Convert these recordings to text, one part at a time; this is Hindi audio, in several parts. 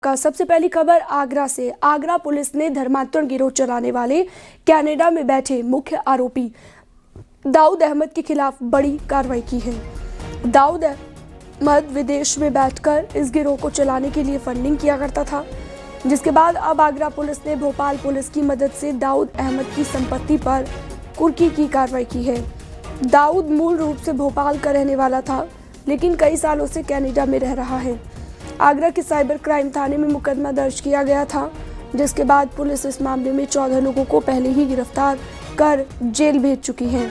का सबसे पहली खबर आगरा से। आगरा पुलिस ने धर्मांतरण गिरोह चलाने वाले कनाडा में बैठे मुख्य आरोपी दाऊद अहमद के खिलाफ बड़ी कार्रवाई की है। दाऊद अहमद विदेश में बैठकर इस गिरोह को चलाने के लिए फंडिंग किया करता था, जिसके बाद अब आगरा पुलिस ने भोपाल पुलिस की मदद से दाऊद अहमद की संपत्ति पर कुर्की की कार्रवाई की है। दाऊद मूल रूप से भोपाल का रहने वाला था, लेकिन कई सालों से कनाडा में रह रहा है। आगरा के साइबर क्राइम थाने में मुकदमा दर्ज किया गया था, जिसके बाद पुलिस इस मामले में 14 लोगों को पहले ही गिरफ्तार कर जेल भेज चुकी है।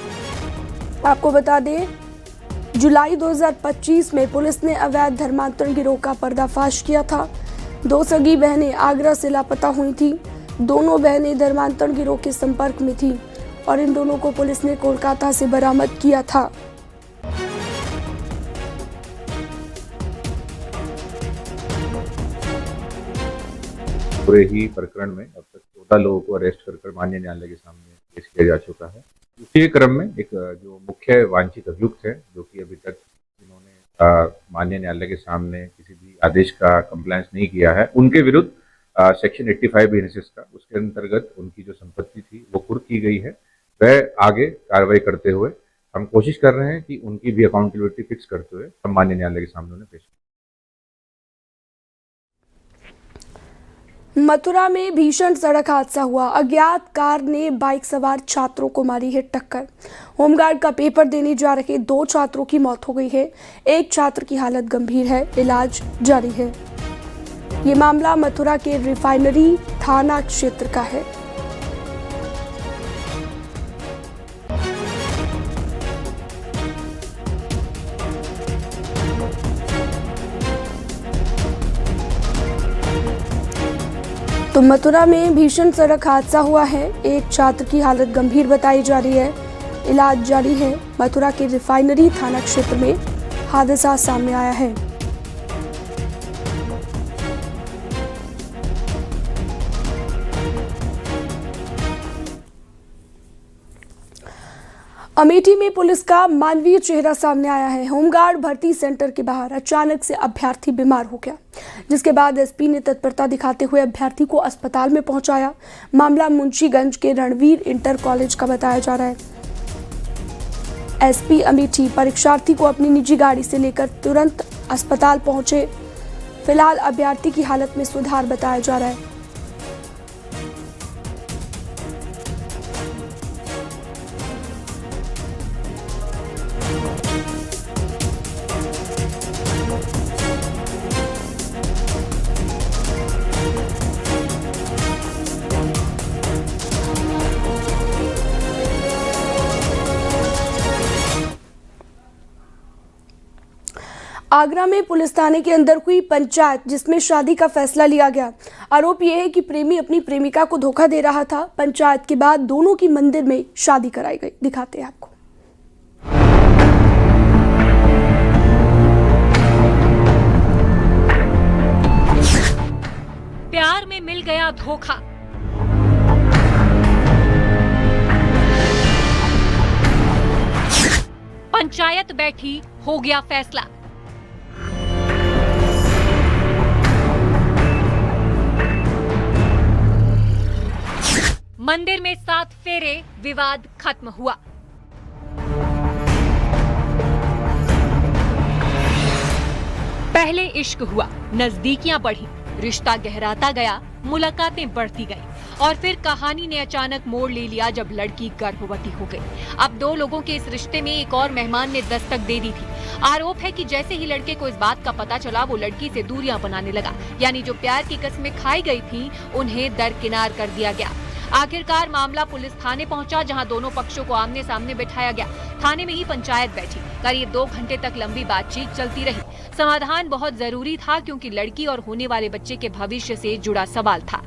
आपको बता दें, जुलाई 2025 में पुलिस ने अवैध धर्मांतरण गिरोह का पर्दाफाश किया था। 2 सगी बहनें आगरा से लापता हुई थी। दोनों बहनें धर्मांतरण गिरोह के संपर्क में थी और इन दोनों को पुलिस ने कोलकाता से बरामद किया था। पूरे ही प्रकरण में अब तक 14 लोगों को अरेस्ट कर माननीय न्यायालय के सामने पेश किया जा चुका है। उसी क्रम में एक जो मुख्य वांछित अभियुक्त है, जो कि अभी तक इन्होंने माननीय न्यायालय के सामने किसी भी आदेश का कंप्लायंस नहीं किया है, उनके विरुद्ध सेक्शन 85 बीएनएसएस का, उसके अंतर्गत उनकी जो संपत्ति थी वो कुर्क की गई है। वह आगे कार्रवाई करते हुए हम कोशिश कर रहे हैं कि उनकी भी अकाउंटेबिलिटी फिक्स करते हुए हम माननीय न्यायालय के सामने उन्हें पेश करें। मथुरा में भीषण सड़क हादसा हुआ। अज्ञात कार ने बाइक सवार छात्रों को मारी है टक्कर। होमगार्ड का पेपर देने जा रहे 2 छात्रों की मौत हो गई है। एक छात्र की हालत गंभीर है, इलाज जारी है। ये मामला मथुरा के रिफाइनरी थाना क्षेत्र का है। तो मथुरा में भीषण सड़क हादसा हुआ है। एक छात्र की हालत गंभीर बताई जा रही है, इलाज जारी है। मथुरा के रिफाइनरी थाना क्षेत्र में हादसा सामने आया है। अमेठी में पुलिस का मानवीय चेहरा सामने आया है। होमगार्ड भर्ती सेंटर के बाहर अचानक से अभ्यर्थी बीमार हो गया, जिसके बाद एसपी ने तत्परता दिखाते हुए अभ्यर्थी को अस्पताल में पहुंचाया। मामला मुंशीगंज के रणवीर इंटर कॉलेज का बताया जा रहा है। एसपी अमेठी परीक्षार्थी को अपनी निजी गाड़ी से लेकर तुरंत अस्पताल पहुंचे। फिलहाल अभ्यर्थी की हालत में सुधार बताया जा रहा है। आगरा में पुलिस थाने के अंदर हुई पंचायत, जिसमें शादी का फैसला लिया गया। आरोप यह है कि प्रेमी अपनी प्रेमिका को धोखा दे रहा था। पंचायत के बाद दोनों की मंदिर में शादी कराई गई। दिखाते हैं आपको। प्यार में मिल गया धोखा। पंचायत बैठी, हो गया फैसला। मंदिर में 7 फेरे, विवाद खत्म हुआ। पहले इश्क हुआ, नजदीकियां बढ़ी, रिश्ता गहराता गया, मुलाकातें बढ़ती गई और फिर कहानी ने अचानक मोड़ ले लिया जब लड़की गर्भवती हो गई। अब 2 लोगों के इस रिश्ते में एक और मेहमान ने दस्तक दे दी थी। आरोप है कि जैसे ही लड़के को इस बात का पता चला, वो लड़की से दूरियां बनाने लगा। यानी जो प्यार की कस्में खाई गई थी, उन्हें दरकिनार कर दिया गया। आखिरकार मामला पुलिस थाने पहुंचा, जहां दोनों पक्षों को आमने सामने बिठाया गया। थाने में ही पंचायत बैठी। करीब 2 घंटे तक लंबी बातचीत चलती रही। समाधान बहुत जरूरी था, क्योंकि लड़की और होने वाले बच्चे के भविष्य से जुड़ा सवाल था।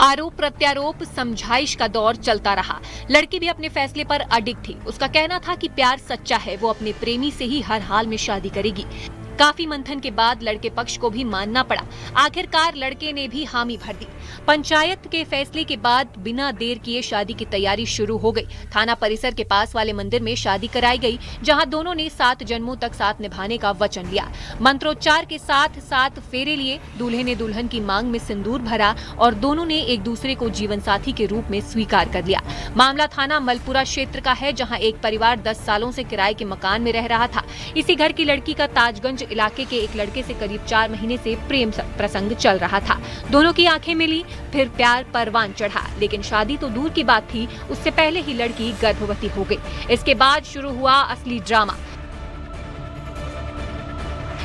आरोप प्रत्यारोप, समझाइश का दौर चलता रहा। लड़की भी अपने फैसले पर अडिग थी। उसका कहना था कि प्यार सच्चा है, वो अपने प्रेमी से ही हर हाल में शादी करेगी। काफी मंथन के बाद लड़के पक्ष को भी मानना पड़ा। आखिरकार लड़के ने भी हामी भर दी। पंचायत के फैसले के बाद बिना देर किए शादी की तैयारी शुरू हो गई। थाना परिसर के पास वाले मंदिर में शादी कराई गई, जहां दोनों ने 7 जन्मों तक साथ निभाने का वचन लिया। मंत्रोच्चार के साथ 7 फेरे लिए। दूल्हे ने दुल्हन की मांग में सिंदूर भरा और दोनों ने एक दूसरे को जीवन साथी के रूप में स्वीकार कर लिया। मामला थाना मलपुरा क्षेत्र का है, जहां एक परिवार 10 सालों से किराए के मकान में रह रहा था। इसी घर की लड़की का ताजगंज इलाके के एक लड़के से करीब 4 महीने से प्रेम प्रसंग चल रहा था। दोनों की आंखें मिली, फिर प्यार परवान चढ़ा, लेकिन शादी तो दूर की बात थी, उससे पहले ही लड़की गर्भवती हो गई। इसके बाद शुरू हुआ असली ड्रामा।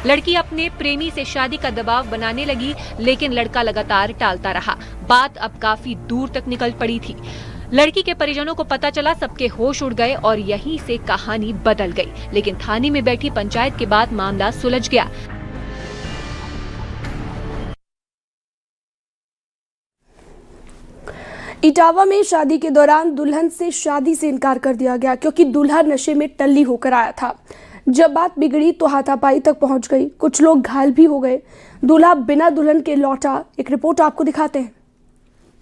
लड़की अपने प्रेमी से शादी का दबाव बनाने लगी, लेकिन लड़का लगातार टालता रहा। बात अब काफी दूर तक निकल पड़ी थी। लड़की के परिजनों को पता चला, सबके होश उड़ गए और यहीं से कहानी बदल गई। लेकिन थाने में बैठी पंचायत के बाद मामला सुलझ गया। इटावा में शादी के दौरान दुल्हन से शादी से इनकार कर दिया गया, क्योंकि दूल्हा नशे में टल्ली होकर आया था। जब बात बिगड़ी तो हाथापाई तक पहुंच गई, कुछ लोग घायल भी हो गए। दूल्हा बिना दुल्हन के लौटा। एक रिपोर्ट आपको दिखाते हैं।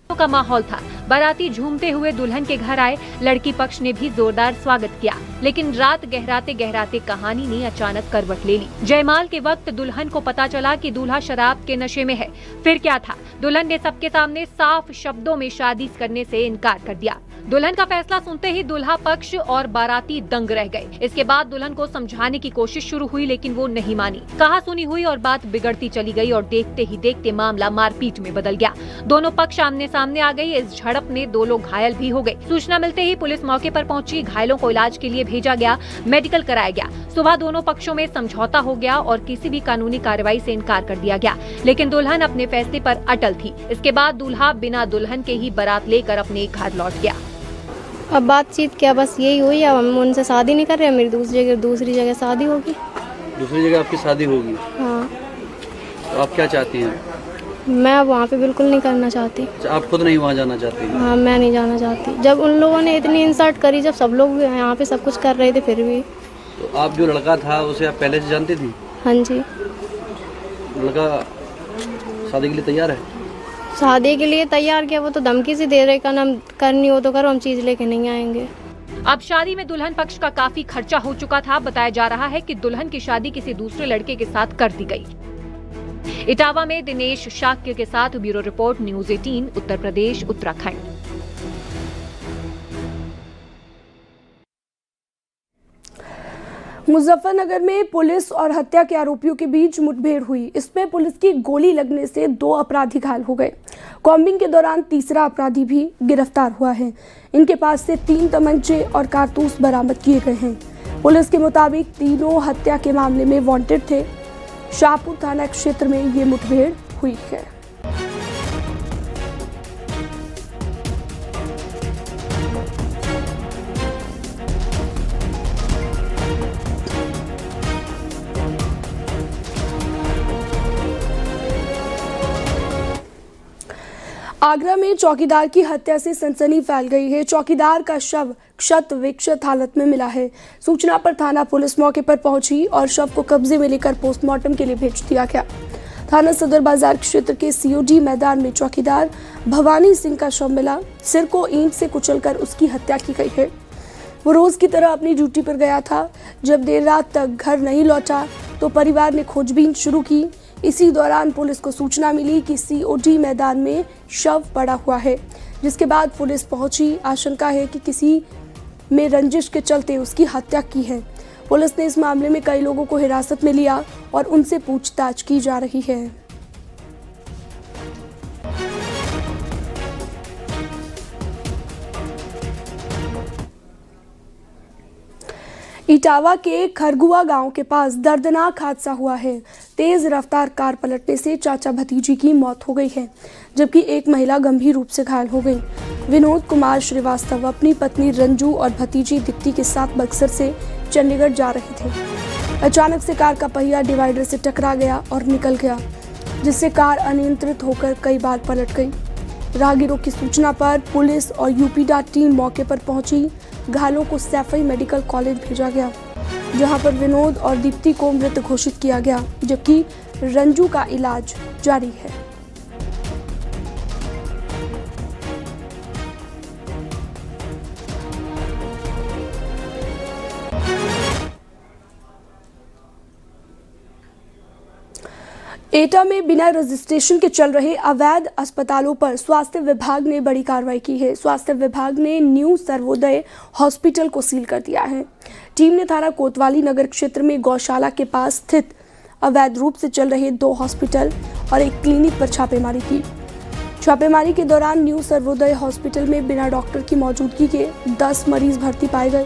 का माहौल था। बाराती झूमते हुए दुल्हन के घर आए। लड़की पक्ष ने भी जोरदार स्वागत किया, लेकिन रात गहराते गहराते कहानी ने अचानक करवट ले ली। जयमाल के वक्त दुल्हन को पता चला कि दूल्हा शराब के नशे में है। फिर क्या था? दुल्हन ने सबके सामने साफ शब्दों में शादी करने से इनकार कर दिया। दुल्हन का फैसला सुनते ही दूल्हा पक्ष और बाराती दंग रह गए। इसके बाद दुल्हन को समझाने की कोशिश शुरू हुई, लेकिन वो नहीं मानी। कहा सुनी हुई और बात बिगड़ती चली गई और देखते ही देखते मामला मारपीट में बदल गया। दोनों पक्ष आमने सामने आ गई। इस झड़प में 2 लोग घायल भी हो गए। सूचना मिलते ही पुलिस मौके पर पहुंची। घायलों को इलाज के लिए भेजा गया, मेडिकल कराया गया। सुबह दोनों पक्षों में समझौता हो गया और किसी भी कानूनी कार्रवाई से इनकार कर दिया गया, लेकिन दुल्हन अपने फैसले पर अटल थी। इसके बाद दूल्हा बिना दुल्हन के ही बारात लेकर अपने घर लौट गया। अब बातचीत क्या बस यही हुई, अब हम उनसे शादी नहीं कर रहे, मेरी दूसरी जगह शादी होगी। दूसरी जगह आपकी शादी होगी? हाँ। तो आप क्या चाहती हैं? मैं अब वहाँ पे बिल्कुल नहीं करना चाहती। आप खुद नहीं वहाँ जाना चाहती? हाँ, मैं नहीं जाना चाहती। जब उन लोगों ने इतनी इंसल्ट करी, जब सब लोग यहाँ पे सब कुछ कर रहे थे, फिर भी। तो आप जो लड़का था उसे आप पहले से जानती थी? हाँ जी। लड़का शादी के लिए तैयार है? शादी के लिए तैयार किया, वो तो धमकी से दे रहे, करनी हो तो करो, हम चीज लेके नहीं आएंगे। अब शादी में दुल्हन पक्ष का काफी खर्चा हो चुका था। बताया जा रहा है कि दुल्हन की शादी किसी दूसरे लड़के के साथ कर दी गई। इटावा में दिनेश शाक्य के साथ bureau report, news 18, Uttar Pradesh, Uttarakhand. Muzaffarnagar में पुलिस और हत्या के आरोपियों के बीच मुठभेड़ हुई। इसमें पुलिस की गोली लगने से 2 अपराधी घायल हो गए। कॉम्बिंग के दौरान तीसरा अपराधी भी गिरफ्तार हुआ है। इनके पास से 3 तमंचे और कारतूस बरामद किए गए हैं। पुलिस के मुताबिक तीनों हत्या के मामले में वांटेड थे। शाहपुर थाना क्षेत्र में ये मुठभेड़ हुई है। आगरा में चौकीदार की हत्या से सनसनी फैल गई है। चौकीदार का शव क्षत विक्षत हालत में मिला है। सूचना पर थाना पुलिस मौके पर पहुंची और शव को कब्जे में लेकर पोस्टमार्टम के लिए भेज दिया गया। थाना सदर बाजार क्षेत्र के सीओडी मैदान में चौकीदार भवानी सिंह का शव मिला। सिर को ईंट से कुचलकर उसकी हत्या की गई है। वो रोज की तरह अपनी ड्यूटी पर गया था। जब देर रात तक घर नहीं लौटा तो परिवार ने खोजबीन शुरू की। इसी दौरान पुलिस को सूचना मिली कि सीओडी मैदान में शव पड़ा हुआ है, जिसके बाद पुलिस पहुंची। आशंका है कि किसी में रंजिश के चलते उसकी हत्या की है। पुलिस ने इस मामले में कई लोगों को हिरासत में लिया और उनसे पूछताछ की जा रही है। इटावा के खरगुआ गांव के पास दर्दनाक हादसा हुआ है। तेज रफ्तार कार पलटने से चाचा भतीजी की मौत हो गई है, जबकि एक महिला गंभीर रूप से घायल हो गई। विनोद कुमार श्रीवास्तव अपनी पत्नी रंजू और भतीजी दीप्ति के साथ बक्सर से चंडीगढ़ जा रहे थे। अचानक से कार का पहिया डिवाइडर से टकरा गया और निकल गया, जिससे कार अनियंत्रित होकर कई बार पलट गई। राहगीरों की सूचना पर पुलिस और यूपीडा टीम मौके पर पहुंची। घायलों को सैफई मेडिकल कॉलेज भेजा गया। जहां पर विनोद और दीप्ति को मृत घोषित किया गया, जबकि रंजू का इलाज जारी है। एटा में बिना रजिस्ट्रेशन के चल रहे अवैध अस्पतालों पर स्वास्थ्य विभाग ने बड़ी कार्रवाई की है। स्वास्थ्य विभाग ने न्यू सर्वोदय हॉस्पिटल को सील कर दिया है। टीम ने थाना कोतवाली नगर क्षेत्र में गौशाला के पास स्थित अवैध रूप से चल रहे 2 हॉस्पिटल और एक क्लिनिक पर छापेमारी की। छापेमारी के दौरान न्यू सर्वोदय हॉस्पिटल में बिना डॉक्टर की मौजूदगी के 10 मरीज भर्ती पाए गए।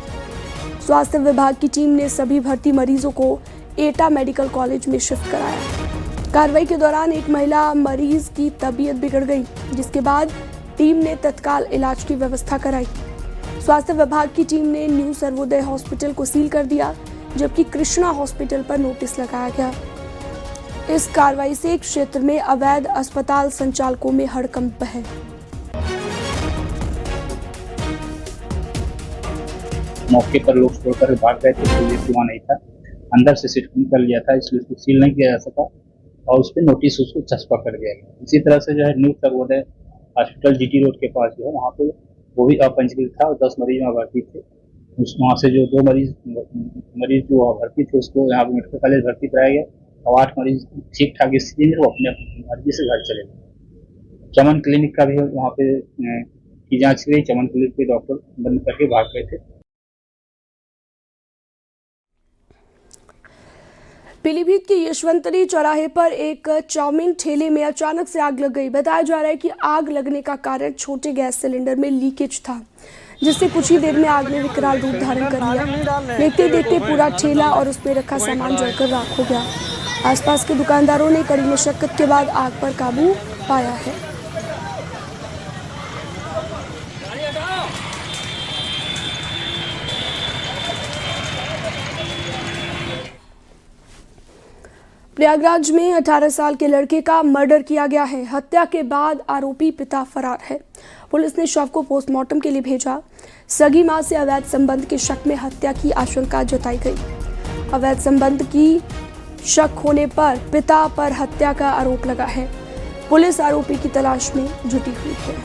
स्वास्थ्य विभाग की टीम ने सभी भर्ती मरीजों को एटा मेडिकल कॉलेज में शिफ्ट कराया। कार्रवाई के दौरान एक महिला मरीज की तबीयत बिगड़ गई, जिसके बाद टीम ने तत्काल इलाज की व्यवस्था कराई। स्वास्थ्य विभाग की टीम ने न्यू सर्वोदय हॉस्पिटल को सील कर दिया, जबकि कृष्णा हॉस्पिटल पर नोटिस लगाया गया। इस कार्रवाई से क्षेत्र में अवैध अस्पताल संचालकों में हड़कंप है। मौके पर लोग छोड़कर भाग गए थे, कोई व्यक्ति वहाँ नहीं था। अंदर से सिर्फ निकल गया था, इसलिए उसको सील नहीं किया जा सका और उस पर नोटिस उसको चस्पा कर दिया गया। इसी तरह से जो है new Sarvodaya hospital GT road के पास जो है वहाँ पे वो भी अपंजीकृत था और 10 मरीज वहाँ भर्ती थे। वहाँ से जो 2 मरीज जो वहाँ भर्ती थे उसको यहाँ पे मेडिकल कॉलेज भर्ती कराया गया और 8 मरीज ठीक ठाक स्थिति में वो अपने मर्जी से घर चले गए। चमन क्लिनिक का भी वहाँ पे की जाँच की गई। चमन क्लिनिक के डॉक्टर बंद करके भाग गए थे। पीलीभीत के यशवंतरी चौराहे पर एक चाउमीन ठेले में अचानक से आग लग गई। बताया जा रहा है कि आग लगने का कारण छोटे गैस सिलेंडर में लीकेज था, जिससे कुछ ही देर में आग ने विकराल रूप धारण कर लिया। देखते देखते पूरा ठेला और उसमें रखा सामान जलकर राख हो गया। आसपास के दुकानदारों ने कड़ी मशक्कत के बाद आग पर काबू पाया है। प्रयागराज में 18 साल के लड़के का मर्डर किया गया है। हत्या के बाद आरोपी पिता फरार है। पुलिस ने शव को पोस्टमार्टम के लिए भेजा। सगी मां से अवैध संबंध के शक में हत्या की आशंका जताई गई। अवैध संबंध की शक होने पर पिता पर हत्या का आरोप लगा है। पुलिस आरोपी की तलाश में जुटी हुई है।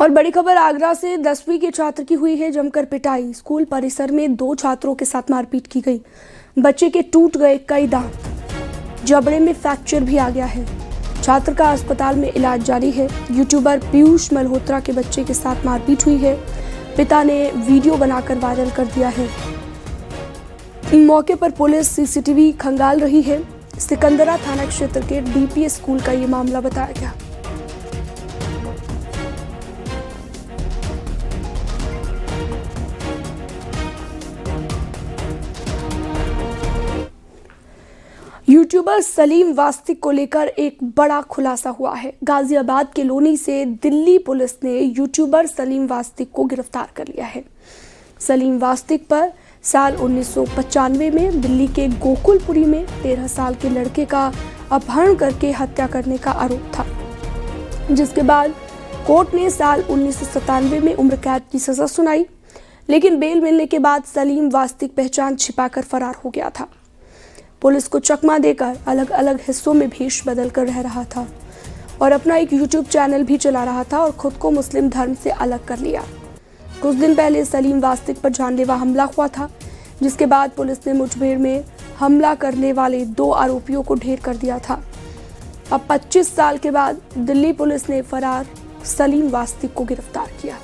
और बड़ी खबर आगरा से 10वीं के छात्र की हुई है जमकर पिटाई। स्कूल परिसर में 2 छात्रों के साथ मारपीट की गई। बच्चे के टूट गए कई दांत, जबड़े में फ्रैक्चर भी आ गया है। छात्र का अस्पताल में इलाज जारी है। यूट्यूबर पीयूष मल्होत्रा के बच्चे के साथ मारपीट हुई है। पिता ने वीडियो बनाकर वायरल कर दिया है। मौके पर पुलिस सीसीटीवी खंगाल रही है। सिकंदरा थाना क्षेत्र के डीपीएस स्कूल का ये मामला बताया गया। यूट्यूबर सलीम वास्तिक को लेकर एक बड़ा खुलासा हुआ है। गाजियाबाद के लोनी से दिल्ली पुलिस ने यूट्यूबर सलीम वास्तिक को गिरफ्तार कर लिया है। सलीम वास्तिक पर साल 1995 में दिल्ली के गोकुलपुरी में 13 साल के लड़के का अपहरण करके हत्या करने का आरोप था, जिसके बाद कोर्ट ने साल 1997 में उम्र कैद की सजा सुनाई। लेकिन बेल मिलने के बाद सलीम वास्तिक पहचान छिपाकर फरार हो गया था। पुलिस को चकमा देकर अलग अलग हिस्सों में भेष बदल कर रह रहा था और अपना एक यूट्यूब चैनल भी चला रहा था और खुद को मुस्लिम धर्म से अलग कर लिया। कुछ दिन पहले सलीम वास्तिक पर जानलेवा हमला हुआ था, जिसके बाद पुलिस ने मुठभेड़ में हमला करने वाले 2 आरोपियों को ढेर कर दिया था। अब 25 साल के बाद दिल्ली पुलिस ने फरार सलीम वास्तिक को गिरफ्तार किया।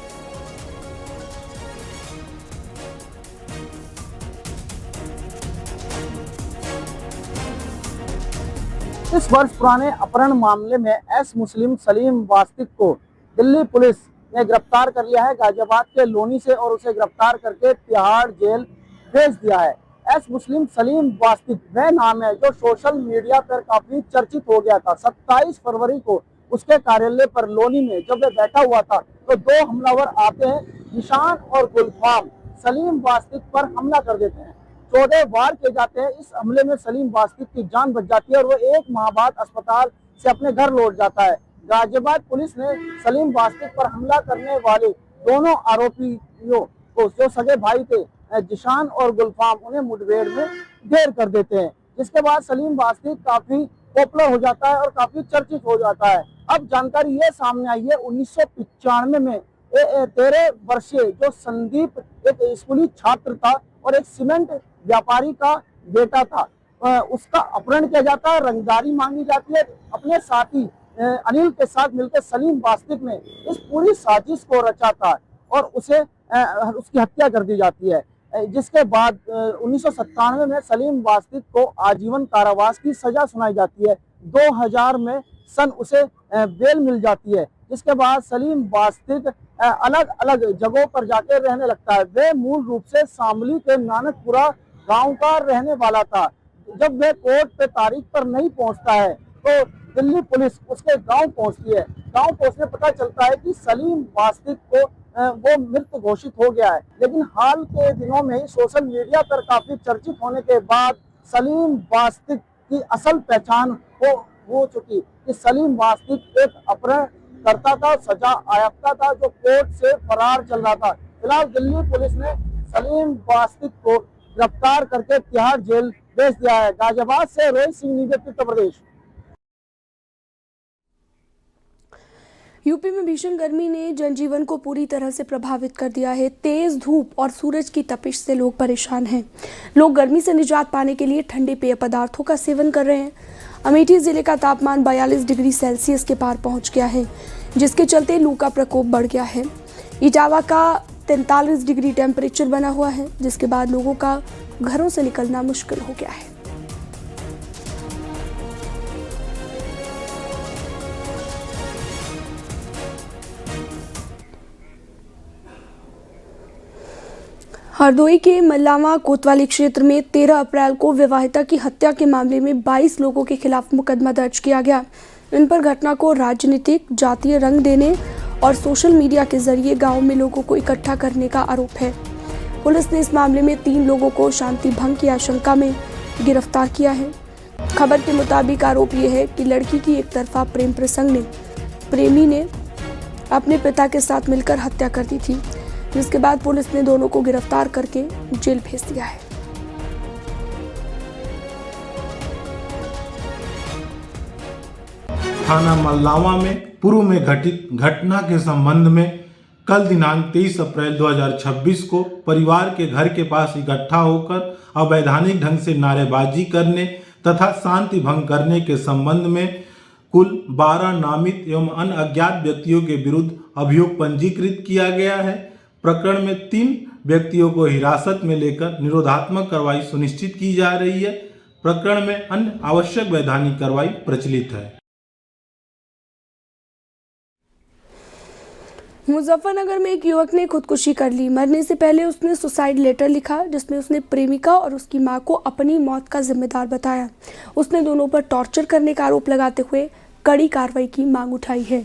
इस वर्ष पुराने अपहरण मामले में एस मुस्लिम सलीम वास्तिक को दिल्ली पुलिस ने गिरफ्तार कर लिया है। गाजियाबाद के लोनी से और उसे गिरफ्तार करके तिहाड़ जेल भेज दिया है। एस मुस्लिम सलीम वास्तिक वह नाम है जो सोशल मीडिया पर काफी चर्चित हो गया था। 27 फरवरी को उसके कार्यालय पर लोनी में जब वह बैठा हुआ था तो 2 हमलावर आते हैं। निशान और गुलफाम सलीम वास्तिक पर हमला कर देते हैं। 14 वार किए जाते हैं। इस हमले में सलीम वास्तिक की जान बच जाती है और वो 1 माह बाद अस्पताल से अपने घर लौट जाता है। गाजियाबाद पुलिस ने सलीम वास्तिक पर हमला करने वाले दोनों आरोपियों को, जो सगे भाई थे जिशान और गुलफाम, उन्हें मुठभेड़ में ढेर कर देते हैं, जिसके बाद सलीम वास्तिक काफी पॉपुलर हो जाता है और काफी चर्चित हो जाता है। अब जानकारी ये सामने आई है 1995 में 13 वर्षीय जो संदीप एक स्कूली छात्र था और एक सीमेंट व्यापारी का बेटा था, उसका अपहरण किया जाता है, रंगदारी मांगी जाती है। अपने साथी अनिल के साथ मिलकर सलीम वास्तिक ने इस पूरी साजिश को रचा था और उसकी हत्या कर दी जाती है, जिसके बाद 1997 में सलीम वास्तिक को आजीवन कारावास की सजा सुनाई जाती है। 2000 में उसे बेल मिल जाती है, जिसके बाद सलीम वास्तिक अलग अलग जगहों पर जाकर रहने लगता है। वे मूल रूप से शामली के नानकपुरा गांव का रहने वाला था। जब वह कोर्ट पे तारीख पर नहीं पहुंचता है तो दिल्ली पुलिस उसके गांव पहुंचती है। गांव पहुंचने पता चलता है कि सलीम वास्तिक को वो मृत घोषित हो गया है, लेकिन हाल के दिनों में सोशल मीडिया पर काफी चर्चित होने के बाद सलीम वास्तिक की असल पहचान हो चुकी कि सलीम वास्तिक एक अपहरणकर्ता था, सजा आयाफ्ता था, जो कोर्ट से फरार चल रहा था। फिलहाल दिल्ली पुलिस ने सलीम वास्तिक को गिरफ्तार करके तिहाड़ जेल भेज दिया है। गाजियाबाद से रोहित सिंह, न्यूज़ उत्तर प्रदेश। यूपी में भीषण गर्मी ने जनजीवन को पूरी तरह से प्रभावित कर दिया है। तेज धूप और सूरज की तपिश से लोग परेशान हैं। लोग गर्मी से निजात पाने के लिए ठंडे पेय पदार्थों का सेवन कर रहे हैं। अमेठी जिले का तापमान 42 डिग्री सेल्सियस के पार पहुंच गया है, जिसके चलते लू का प्रकोप बढ़ गया है। इटावा का 43 डिग्री टेम्परेचर बना हुआ है, जिसके बाद लोगों का घरों से निकलना मुश्किल हो गया है। हरदोई के मल्लावा कोतवाली क्षेत्र में 13 अप्रैल को विवाहिता की हत्या के मामले में 22 लोगों के खिलाफ मुकदमा दर्ज किया गया। इन पर घटना को राजनीतिक, जातीय रंग देने और सोशल मीडिया के जरिए गांव में लोगों को इकट्ठा करने का आरोप है। पुलिस ने इस मामले में 3 लोगों को शांति भंग की आशंका में गिरफ्तार किया है। खबर के मुताबिक आरोप यह है कि लड़की की एक तरफा प्रेम प्रसंग में प्रेमी ने अपने पिता के साथ मिलकर हत्या कर दी थी, जिसके बाद पुलिस ने दोनों को गिरफ्तार करके जेल भेज दिया है। थाना मल्लावा में पूर्व में घटित घटना के संबंध में कल दिनांक 23 अप्रैल 2026 को परिवार के घर के पास इकट्ठा होकर अवैधानिक ढंग से नारेबाजी करने तथा शांति भंग करने के संबंध में कुल 12 नामित एवं अन्य अज्ञात व्यक्तियों के विरुद्ध अभियोग पंजीकृत किया गया है। प्रकरण में 3 व्यक्तियों को हिरासत में लेकर निरोधात्मक कार्रवाई सुनिश्चित की जा रही है। प्रकरण में अन्य आवश्यक वैधानिक कार्रवाई प्रचलित है। मुजफ्फरनगर में एक युवक ने खुदकुशी कर ली। मरने से पहले उसने सुसाइड लेटर लिखा, जिसमें उसने प्रेमिका और उसकी मां को अपनी मौत का जिम्मेदार बताया। उसने दोनों पर टॉर्चर करने का आरोप लगाते हुए कड़ी कार्रवाई की मांग उठाई है।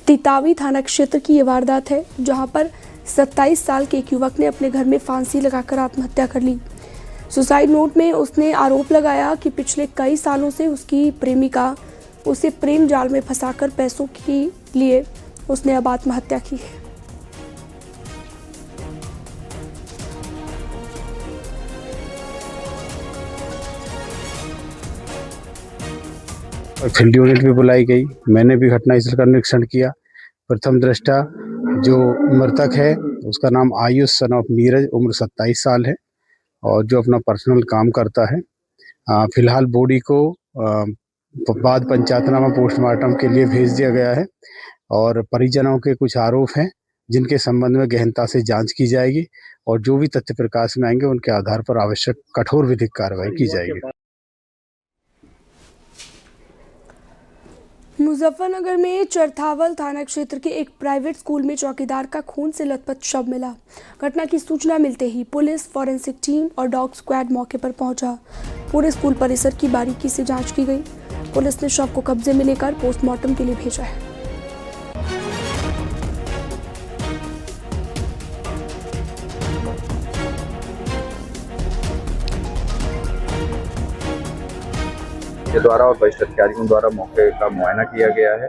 तितावी थाना क्षेत्र की ये वारदात है, जहां पर 27 साल के एक युवक ने अपने घर में फांसी लगाकर आत्महत्या कर ली। सुसाइड नोट में उसने आरोप लगाया कि पिछले कई सालों से उसकी प्रेमिका उसे प्रेम जाल में फंसाकर पैसों के लिए उसने अब आत्महत्या की है। फील्ड यूनिट भी बुलाई गई। मैंने भी घटनास्थल का निरीक्षण किया। प्रथम दृष्टा जो मृतक है उसका नाम आयुष सन ऑफ नीरज, उम्र 27 साल है और जो अपना पर्सनल काम करता है। फिलहाल बॉडी को बाद पंचायतनामा पोस्टमार्टम के लिए भेज दिया गया है और परिजनों के कुछ आरोप हैं जिनके संबंध में गहनता से जांच की जाएगी और जो भी तथ्य प्रकाश में आएंगे उनके आधार पर आवश्यक कठोर विधिक कार्रवाई की जाएगी। मुजफ्फरनगर में चरथावल थाना क्षेत्र के एक प्राइवेट स्कूल में चौकीदार का खून से लथपथ शव मिला। घटना की सूचना मिलते ही पुलिस, फॉरेंसिक टीम और डॉग स्क्वाड मौके पर पहुंचा। पूरे स्कूल परिसर की बारीकी से जांच की गई। पुलिस ने शव को कब्जे में लेकर पोस्टमार्टम के लिए भेजा है। के द्वारा और वरिष्ठ अधिकारियों द्वारा मौके का मुआयना किया गया है।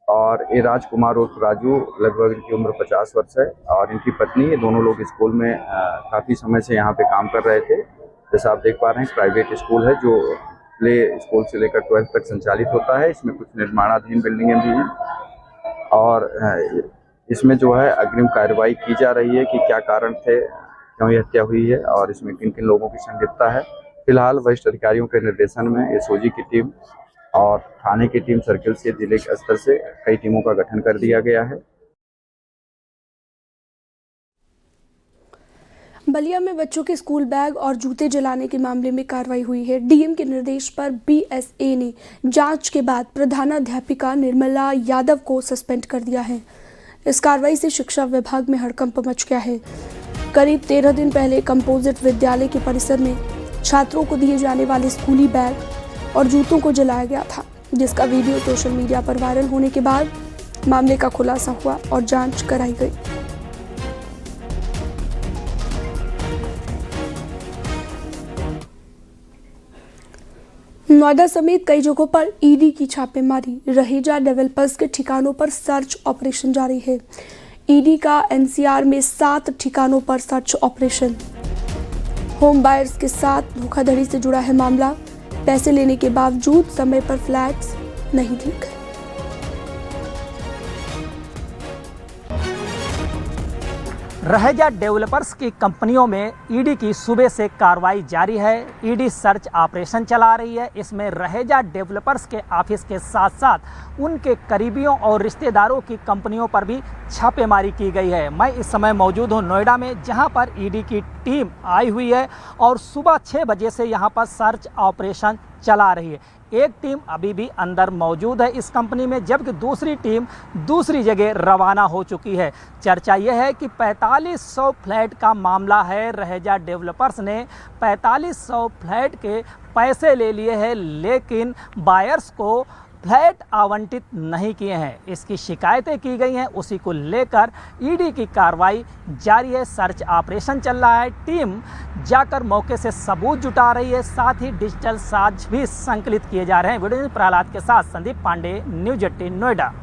और ये राजकुमार उर्फ राजू, लगभग इनकी उम्र 50 वर्ष है, और इनकी पत्नी, ये दोनों लोग स्कूल में काफ़ी समय से यहाँ पे काम कर रहे थे। जैसा आप देख पा रहे हैं, प्राइवेट स्कूल है जो प्ले स्कूल से लेकर 12th तक संचालित होता है। इसमें कुछ निर्माणाधीन बिल्डिंगें भी हैं, और इसमें जो है अग्रिम कार्रवाई की जा रही है कि क्या कारण थे, क्यों ये हत्या हुई है और इसमें किन किन लोगों की संलिप्तता है। फिलहाल वरिष्ठ अधिकारियों के निर्देशन में एसओजी की टीम और थाने की टीम, सर्किल से, जिले के स्तर से कई टीमों का गठन कर दिया गया है। बलिया में बच्चों के स्कूल बैग और जूते जलाने के मामले में कार्रवाई हुई है। डीएम के निर्देश पर बीएसए ने जांच के बाद प्रधानाध्यापिका निर्मला यादव को सस्पेंड कर दिया है। इस कार्रवाई से शिक्षा विभाग में हड़कंप मच गया है। करीब 13 दिन पहले कंपोजिट विद्यालय के परिसर में छात्रों को दिए जाने वाले स्कूली बैग और जूतों को जलाया गया था, जिसका वीडियो सोशल मीडिया पर वायरल होने के बाद मामले का खुलासा हुआ और जांच कराई गई। नोएडा समेत कई जगहों पर ईडी की छापेमारी। रहेजा डेवलपर्स के ठिकानों पर सर्च ऑपरेशन जारी है। ईडी का एनसीआर में 7 ठिकानों पर सर्च ऑपरेशन। होम बायर्स के साथ धोखाधड़ी से जुड़ा है मामला। पैसे लेने के बावजूद समय पर फ्लैट्स नहीं दिए गए। रहेजा डेवलपर्स की कंपनियों में ईडी की सुबह से कार्रवाई जारी है। ईडी सर्च ऑपरेशन चला रही है। इसमें रहेजा डेवलपर्स के ऑफिस के साथ साथ उनके करीबियों और रिश्तेदारों की कंपनियों पर भी छापेमारी की गई है। मैं इस समय मौजूद हूं नोएडा में, जहां पर ईडी की टीम आई हुई है और सुबह 6 बजे से यहां पर सर्च ऑपरेशन चला रही है। एक टीम अभी भी अंदर मौजूद है इस कंपनी में, जबकि दूसरी टीम दूसरी जगह रवाना हो चुकी है। चर्चा यह है कि 4500 फ्लैट का मामला है। रहेजा डेवलपर्स ने 4500 फ्लैट के पैसे ले लिए हैं, लेकिन बायर्स को फ्लैट आवंटित नहीं किए हैं। इसकी शिकायतें की गई हैं। उसी को लेकर ईडी की कार्रवाई जारी है। सर्च ऑपरेशन चल रहा है। टीम जाकर मौके से सबूत जुटा रही है। साथ ही डिजिटल साक्ष्य भी संकलित किए जा रहे हैं। वीडियो में प्रहलाद के साथ संदीप पांडे, न्यूज 18 नोएडा।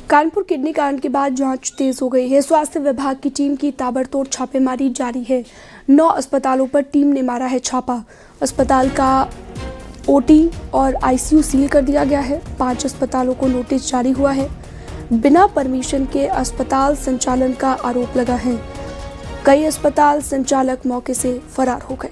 कानपुर किडनी कांड के बाद जांच तेज हो गई है। स्वास्थ्य विभाग की टीम की ताबड़तोड़ छापेमारी जारी है। 9 अस्पतालों पर टीम ने मारा है छापा। अस्पताल का ओटी और आईसीयू सील कर दिया गया है। 5 अस्पतालों को नोटिस जारी हुआ है। बिना परमिशन के अस्पताल संचालन का आरोप लगा है। कई अस्पताल संचालक मौके से फरार हो गए।